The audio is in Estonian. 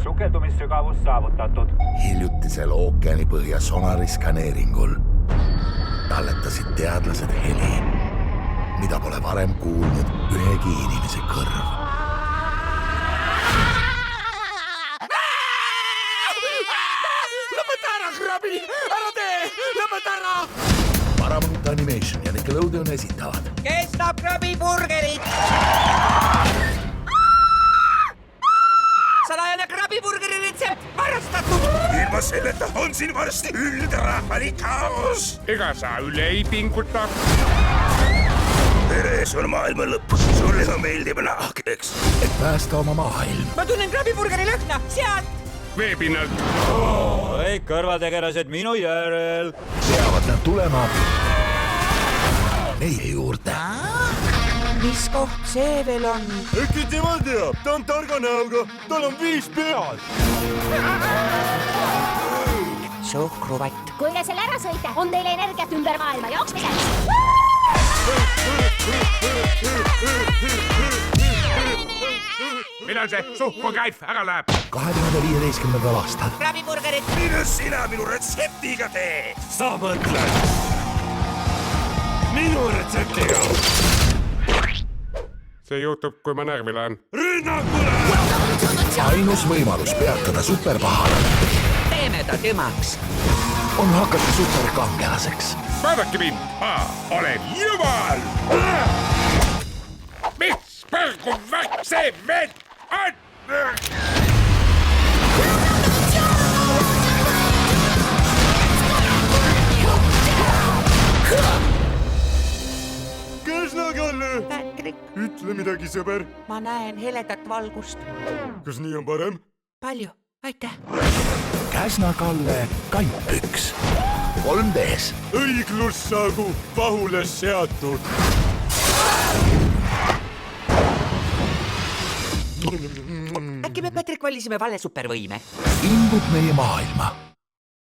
Sukeldumissügavus saavutatud. Hiljutisel ookeanipõhja sonariskaneeringul talletasid teadlased heli, mida pole varem kuulnud ühegi inimese kõrv. Lõpeta ära, krabi! Ära tee! Lõpeta ära! Paramount Animation ja Nickelodeon esitavad Kes tahab krabiburgerit? Salajane krabiburgeri retsept varastatud! Ilma selleta on siin varsti üldrahvalik kaos! Ega sa üle ei pinguta? Peres on maailma lõpp. Sulle meeldib nahk, eks? et päästa oma maailm. Ma tunnen krabiburgeri lõhna! Sealt! Veepinnalt. Kõik kõrvategelased minu järel. Peavad nad tulema meie juurde. Mis koht see veel on? Äkki tema teab? Ta on targa näoga. Tal on 5 pead. Suhkruvatt. Kui te selle ära sõite, on teile energiat ümber maailma jooksmiseks. Millal see suhkrukäif ära läheb? 2015. aastal. Krabiburgerit! Mida sina minu retseptiga tee? Sa mõtled? Minu retseptiga? See juhtub, kui ma närvi lähen. Rünnakule! Ainus võimalus peatada superpahalane Teeme ta tümaks. on hakata superkangelaseks. Vaadake mind! Ma olen jumal! Mis põrgu värk see vend on? Käsna-Kalle! Patrick, Ütle midagi, sõber. ma näen heledat valgust. Kas nii on parem? Palju, aitäh. Käsna-Kalle kampüks 3D-s. Õiglus saagu pahule seatud. Äkki me, Patrick, valisime vale supervõime? Imbub meie maailma